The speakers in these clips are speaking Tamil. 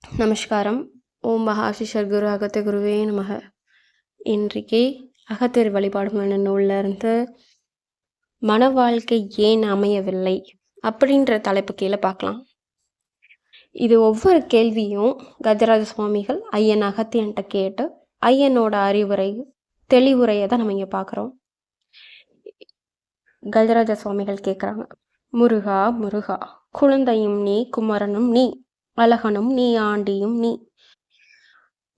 நமஸ்காரம். ஓம் மகாசிஷர் குரு அகத்திய குருவே நமக. இன்றைக்கு அகத்தியர் வழிபாடும் என்ற நூலில் இருந்து மன வாழ்க்கை ஏன் அமையவில்லை அப்படின்ற தலைப்பு கீழே பார்க்கலாம். இது ஒவ்வொரு கேள்வியும் கஜராஜ சுவாமிகள் ஐயன் அகத்தியன்ட்ட கேட்டு ஐயனோட அறிவுரை தெளிவுரையை தான் நம்ம இங்கே பார்க்குறோம். கஜராஜ சுவாமிகள் கேட்குறாங்க, முருகா முருகா, குழந்தையும் நீ, குமரனும் நீ, அழகனும் நீ, ஆண்டியும் நீ,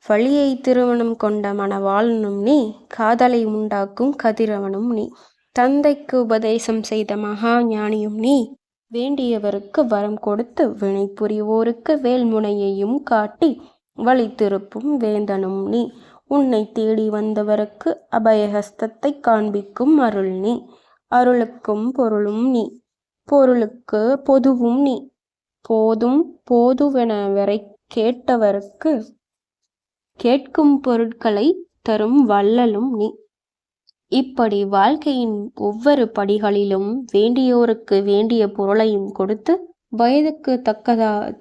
வழியை திருமணம் கொண்ட மணவாளனும் நீ, காதலை உண்டாக்கும் கதிரவனும் நீ, தந்தைக்கு உபதேசம் செய்த மகா ஞானியும் நீ, வேண்டியவருக்கு வரம் கொடுத்து வினை புரிவோருக்கு வேல்முனையையும் காட்டி வழி திருப்பும் வேந்தனும் நீ, உன்னை தேடி வந்தவருக்கு அபயஹஸ்தத்தை காண்பிக்கும் அருள் நீ, அருளுக்கும் பொருளும் நீ, பொருளுக்கு பொதுவும் நீ, போதும் போதுவென வரை கேட்டவருக்கு கேட்கும் பொருட்களை தரும் வள்ளலும் நீ. இப்படி வாழ்க்கையின் ஒவ்வொரு படிகளிலும் வேண்டியோருக்கு வேண்டிய பொருளையும் கொடுத்து வயதுக்கு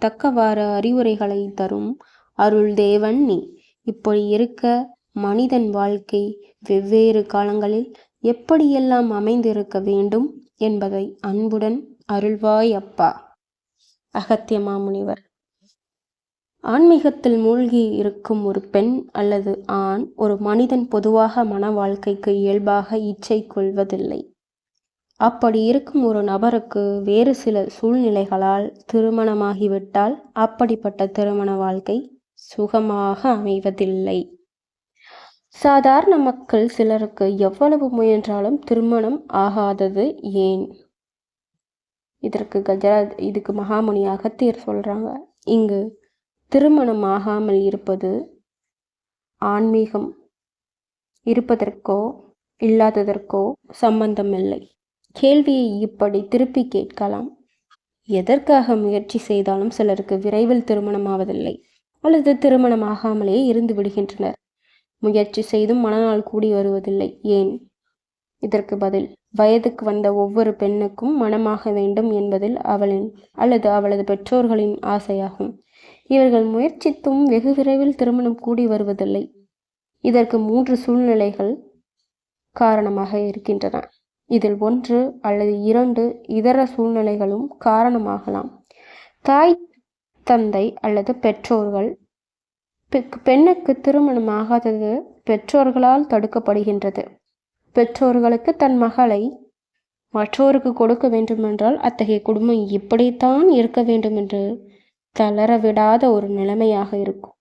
தக்கவாறு அறிவுரைகளை தரும் அருள் தேவன் நீ. இப்படி இருக்க மனிதன் வாழ்க்கை வெவ்வேறு காலங்களில் எப்படியெல்லாம் அமைந்திருக்க வேண்டும் என்பதை அன்புடன் அருள்வாய் அப்பா. அகத்திய மாமுனிவர். ஆன்மீகத்தில் மூழ்கி இருக்கும் ஒரு பெண் அல்லது ஆண் ஒரு மனிதன் பொதுவாக மன வாழ்க்கைக்கு இயல்பாக இச்சை கொள்வதில்லை. அப்படி இருக்கும் ஒரு நபருக்கு வேறு சில சூழ்நிலைகளால் திருமணமாகிவிட்டால் அப்படிப்பட்ட திருமண வாழ்க்கை சுகமாக அமைவதில்லை. சாதாரண மக்கள் சிலருக்கு எவ்வளவு முயன்றாலும் திருமணம் ஆகாதது ஏன்? இதுக்கு மகாமுனி அகத்தியர் சொல்றாங்க, இங்கு திருமணம் ஆகாமல் இருப்பது ஆன்மீகம் இருப்பதற்கோ இல்லாததற்கோ சம்பந்தமில்லை. கேள்வியை இப்படி திருப்பி கேட்கலாம், எதற்காக முயற்சி செய்தாலும் சிலருக்கு விரைவில் திருமணம் ஆவதில்லை அல்லது திருமணம் ஆகாமலே இருந்து விடுகின்றனர். முயற்சி செய்தும் மனநாள் கூடி வருவதில்லை ஏன்? இதற்கு பதில், வயதுக்கு வந்த ஒவ்வொரு பெண்ணுக்கும் மனமாக வேண்டும் என்பதில் அவளின் அல்லது அவளது பெற்றோர்களின் ஆசையாகும். இவர்கள் முயற்சித்தும் வெகு விரைவில் திருமணம் கூடி வருவதில்லை. இதற்கு 3 சூழ்நிலைகள் காரணமாக இருக்கின்றன. இதில் 1 அல்லது 2 இதர சூழ்நிலைகளும் காரணமாகலாம். தாய், தந்தை அல்லது பெற்றோர்கள். பெண்ணுக்கு திருமணம் ஆகாதது பெற்றோர்களால் தடுக்கப்படுகின்றது. பெற்றோர்களுக்கு தன் மகளை மற்றோருக்கு கொடுக்க வேண்டுமென்றால் அத்தகைய குடும்பம் இப்படித்தான் இருக்க வேண்டும் என்று தளர விடாத ஒரு நிலைமையாக இருக்கும்.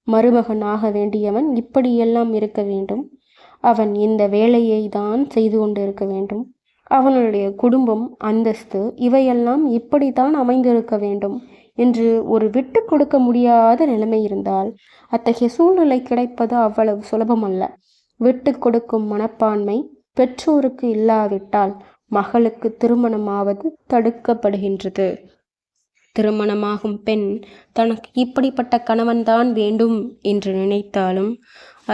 மருமகன் ஆக வேண்டியவன் இப்படியெல்லாம் இருக்க வேண்டும், அவன் இந்த வேலையை தான் செய்து கொண்டு இருக்க வேண்டும், அவனுடைய குடும்பம், அந்தஸ்து இவையெல்லாம் இப்படித்தான் அமைந்திருக்க வேண்டும் என்று ஒரு விட்டு கொடுக்க முடியாத நிலைமை இருந்தால் அத்தகைய சூழ்நிலை கிடைப்பது அவ்வளவு சுலபமல்ல. விட்டு கொடுக்கும் மனப்பான்மை பெற்றோருக்கு இல்லாவிட்டால் மகளுக்கு திருமணமாவது தடுக்கப்படுகின்றது. திருமணமாகும் பெண் தனக்கு இப்படிப்பட்ட கணவன்தான் வேண்டும் என்று நினைத்தாலும்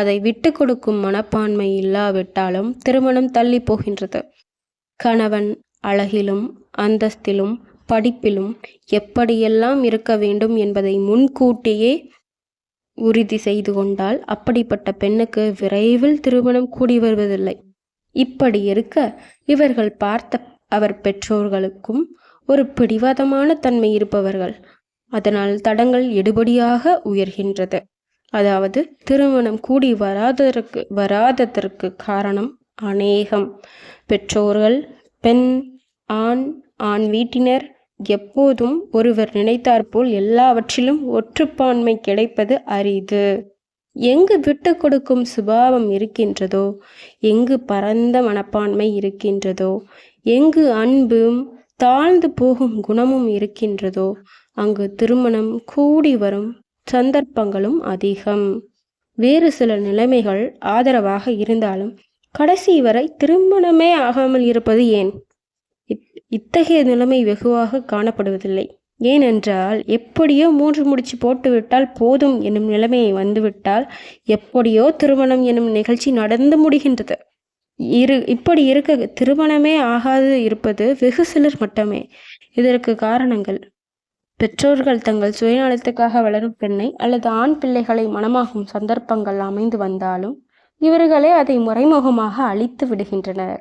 அதை விட்டு கொடுக்கும் மனப்பான்மை இல்லாவிட்டாலும் திருமணம் தள்ளி போகின்றது. கணவன் அழகிலும் அந்தஸ்திலும் படிப்பிலும் எப்படியெல்லாம் இருக்க வேண்டும் என்பதை முன்கூட்டியே உறுதி செய்து கொண்டால் அப்படிப்பட்ட பெண்ணுக்கு விரைவில் திருமணம் கூடி வருவதில்லை. இப்படி இருக்க இவர்கள் பார்த்த அவர் பெற்றோர்களுக்கும் ஒரு பிடிவாதமான தன்மை இருப்பவர்கள். அதனால் தடங்கள் எடுபடியாக உயர்கின்றது. அதாவது திருமணம் கூடி வராததற்கு காரணம் அநேகம். பெற்றோர்கள், பெண், ஆண் வீட்டினர் எப்போதும் ஒருவர் நினைத்தாற்போல் எல்லாவற்றிலும் ஒற்றுப்பான்மை கிடைப்பது அரிது. எங்கு விட்டு கொடுக்கும் சுபாவம் இருக்கின்றதோ, எங்கு பரந்த மனப்பான்மை இருக்கின்றதோ, எங்கு அன்பும் தாழ்ந்து போகும் குணமும் இருக்கின்றதோ அங்கு திருமணம் கூடி வரும் சந்தர்ப்பங்களும் அதிகம். வேறு சில நிலைமைகள் ஆதரவாக இருந்தாலும் கடைசி வரை திருமணமே ஆகாமல் இருப்பது ஏன்? இத்தகைய நிலைமை வெகுவாக காணப்படுவதில்லை. ஏனென்றால் எப்படியோ 3 முடிச்சு போட்டுவிட்டால் போதும் என்னும் நிலைமையை வந்துவிட்டால் எப்படியோ திருமணம் என்னும் நிகழ்ச்சி நடந்து முடிகின்றது. இப்படி இருக்க திருமணமே ஆகாது இருப்பது வெகு சிலர் மட்டுமே. இதற்கு காரணங்கள் பெற்றோர்கள் தங்கள் சுயநலத்துக்காக வளரும் பெண்ணை அல்லது ஆண் பிள்ளைகளை மணமாகும் சந்தர்ப்பங்கள் அமைந்து வந்தாலும் இவர்களே அதை மறைமுகமாக அழித்து விடுகின்றனர்.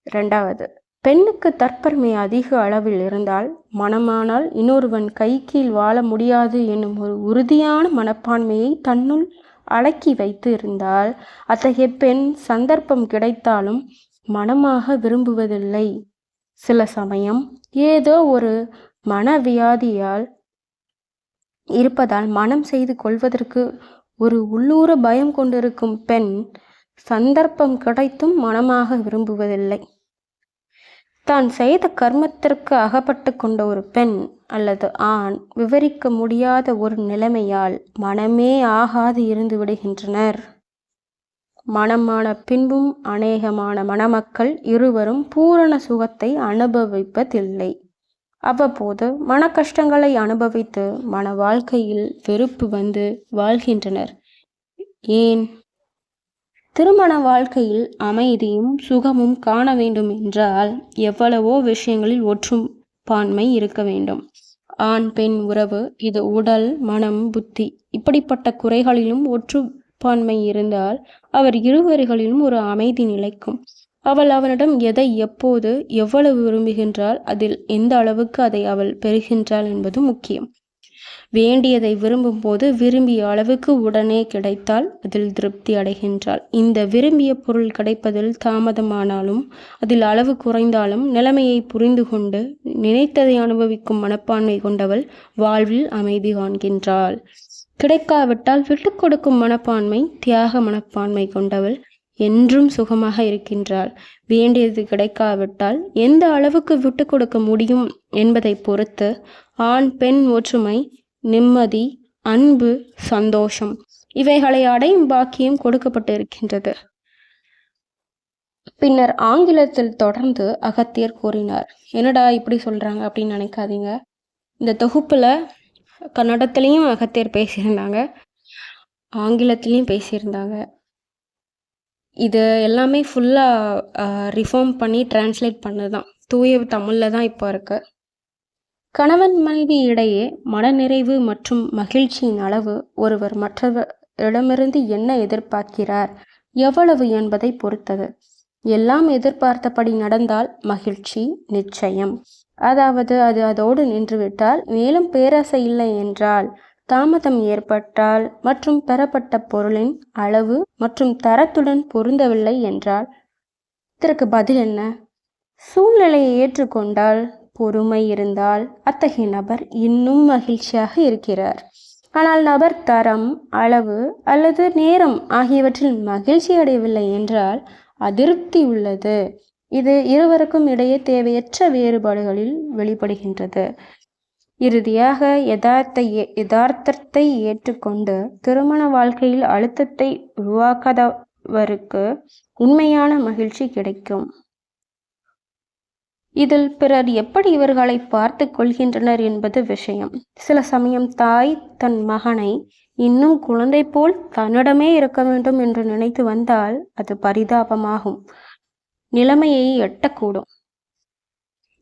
2வது, பெண்ணுக்கு தற்பெருமை அதிக அளவில் இருந்தால் மணமானால் இன்னொருவன் கை கீழ் வாழ முடியாது என்னும் ஒரு உறுதியான மனப்பான்மையை தன்னுள் அடக்கி வைத்து இருந்தால் அத்தகைய பெண் சந்தர்ப்பம் கிடைத்தாலும் மணமாக விரும்புவதில்லை. சில சமயம் ஏதோ ஒரு மனவியாதியால் இருப்பதால் மனம் செய்து கொள்வதற்கு ஒரு உள்ளூர பயம் கொண்டிருக்கும் பெண் சந்தர்ப்பம் கிடைத்தும் மனமாக விரும்புவதில்லை. தான் செய்த கர்மத்திற்கு அகப்பட்டு கொண்ட ஒரு பெண் அல்லது ஆண் விவரிக்க முடியாத ஒரு நிலைமையால் மனமே ஆகாது இருந்து விடுகின்றனர். மனமான பின்பும் அநேகமான மணமக்கள் இருவரும் பூரண சுகத்தை அனுபவிப்பதில்லை. அவ்வப்போது மன கஷ்டங்களை அனுபவித்து மன வாழ்க்கையில் வெறுப்பு வந்து வாழ்கின்றனர். ஏன்? திருமண வாழ்க்கையில் அமைதியும் சுகமும் காண வேண்டும் என்றால் எவ்வளவோ விஷயங்களில் ஒற்றுப்பான்மை இருக்க வேண்டும். ஆண் பெண் உறவு, இது உடல், மனம், புத்தி இப்படிப்பட்ட குறைகளிலும் ஒற்றுப்பான்மை இருந்தால் அவர் இருவர்களிலும் ஒரு அமைதி நிலைக்கும். அவள் அவனிடம் எதை எப்போது எவ்வளவு விரும்புகின்றாள், அதில் எந்த அளவுக்கு அதை அவள் பெறுகின்றாள் என்பது முக்கியம். வேண்டியதை விரும்பும் போது விரும்பிய அளவுக்கு உடனே கிடைத்தால் அதில் திருப்தி அடைகின்றாள். இந்த விரும்பிய பொருள் கிடைப்பதில் தாமதமானாலும் அதில் அளவு குறைந்தாலும் நிலைமையை புரிந்து கொண்டு நினைத்ததை அனுபவிக்கும் மனப்பான்மை கொண்டவள் வாழ்வில் அமைதி காண்கின்றாள். கிடைக்காவிட்டால் விட்டு கொடுக்கும் மனப்பான்மை, தியாக மனப்பான்மை கொண்டவள் என்றும் சுகமாக இருக்கின்றாள். வேண்டியது கிடைக்காவிட்டால் எந்த அளவுக்கு விட்டு கொடுக்க முடியும் என்பதை பொறுத்து ஆண் பெண் ஒற்றுமை, நிம்மதி, அன்பு, சந்தோஷம் இவைகளை அடையும் பாக்கியம் கொடுக்கப்பட்டு இருக்கின்றது. பின்னர் ஆங்கிலத்தில் தொடர்ந்து அகத்தியர் கூறினார். என்னடா இப்படி சொல்றாங்க அப்படின்னு நினைக்காதீங்க. இந்த தொகுப்புல கன்னடத்திலையும் அகத்தியர் பேசியிருந்தாங்க, ஆங்கிலத்திலையும் பேசியிருந்தாங்க. இது எல்லாமே ஃபுல்லாக ரிஃபார்ம் பண்ணி டிரான்ஸ்லேட் பண்ணது தான், தூய தமிழில் தான் இப்போ இருக்கு. கணவன் மனைவி இடையே மனநிறைவு மற்றும் மகிழ்ச்சியின் அளவு ஒருவர் மற்றவரிடமிருந்து என்ன எதிர்பார்க்கிறார், எவ்வளவு என்பதை பொறுத்தது. எல்லாம் எதிர்பார்த்தபடி நடந்தால் மகிழ்ச்சி நிச்சயம். அதாவது அது அதோடு நின்றுவிட்டால், மேலும் பேராசை இல்லை என்றால், தாமதம் ஏற்பட்டால் மற்றும் பெறப்பட்ட பொருளின் அளவு மற்றும் தரத்துடன் பொருந்தவில்லை என்றால் இதற்கு பதில் என்ன? சூழ்நிலையை ஏற்றுக்கொண்டால், பொறுமை இருந்தால் அத்தகைய நபர் இன்னும் மகிழ்ச்சியாக இருக்கிறார். ஆனால் நபர் தரம், அளவு அல்லது நேரம் ஆகியவற்றில் மகிழ்ச்சி அடையவில்லை என்றால் அதிருப்தி உள்ளது. இது இருவருக்கும் இடையே தேவையற்ற வேறுபாடுகளில் வெளிப்படுகின்றது. இறுதியாக யதார்த்தத்தை ஏற்றுக்கொண்டு திருமண வாழ்க்கையில் அழுத்தத்தை உருவாக்காதவருக்கு உண்மையான மகிழ்ச்சி கிடைக்கும். இதில் பிறர் எப்படி இவர்களை பார்த்து கொள்கின்றனர் என்பது விஷயம். சில சமயம் தாய் தன் மகனை இன்னும் குழந்தை போல் தன்னிடமே இருக்க வேண்டும் என்று நினைத்து வந்தால் அது பரிதாபமாகும் நிலைமையை எட்டக்கூடும்.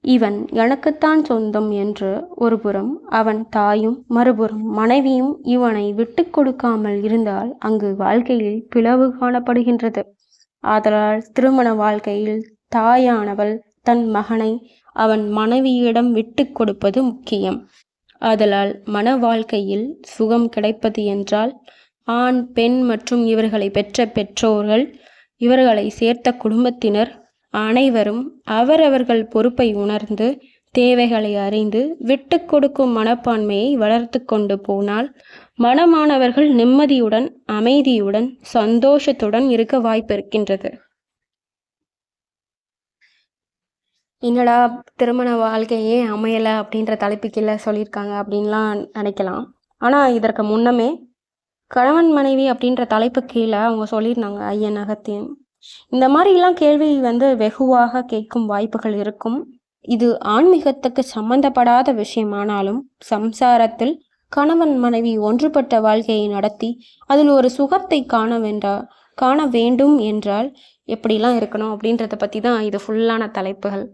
இவன் எனக்குத்தான் சொந்தம் என்று ஒருபுறம் அவன் தாயும் மறுபுறம் மனைவியும் இவனை விட்டு கொடுக்காமல் இருந்தால் அங்கு வாழ்க்கையில் பிளவு காணப்படுகின்றது. ஆதலால் திருமண வாழ்க்கையில் தாயானவள் தன் மகனை அவன் மனைவியிடம் விட்டு கொடுப்பது முக்கியம். ஆதலால் மன வாழ்க்கையில் சுகம் கிடைப்பது என்றால் ஆண் பெண் மற்றும் இவர்களை பெற்ற பெற்றோர்கள், இவர்களை சேர்த்த குடும்பத்தினர் அனைவரும் அவரவர்கள் பொறுப்பை உணர்ந்து தேவைகளை அறிந்து விட்டு கொடுக்கும் மனப்பான்மையை வளர்த்து கொண்டு போனால் மனமானவர்கள் நிம்மதியுடன், அமைதியுடன், சந்தோஷத்துடன் இருக்க வாய்ப்பு இருக்கின்றது. என்னடா திருமண வாழ்க்கையே அமையலை அப்படின்ற தலைப்புக்கீழே சொல்லியிருக்காங்க அப்படின்லாம் நினைக்கலாம். ஆனால் இதற்கு முன்னமே கணவன் மனைவி அப்படின்ற தலைப்பு கீழே அவங்க சொல்லியிருந்தாங்க ஐயன் அகத்தியன். இந்த மாதிரிலாம் கேள்வி வெகுவாக கேட்கும் வாய்ப்புகள் இருக்கும். இது ஆன்மீகத்துக்கு சம்பந்தப்படாத விஷயமானாலும் சம்சாரத்தில் கணவன் மனைவி ஒன்றுபட்ட வாழ்க்கையை நடத்தி அதில் ஒரு சுகத்தை காண வேண்டும் என்றால் எப்படிலாம் இருக்கணும் அப்படின்றத பற்றி தான் இது ஃபுல்லான தலைப்புகள்.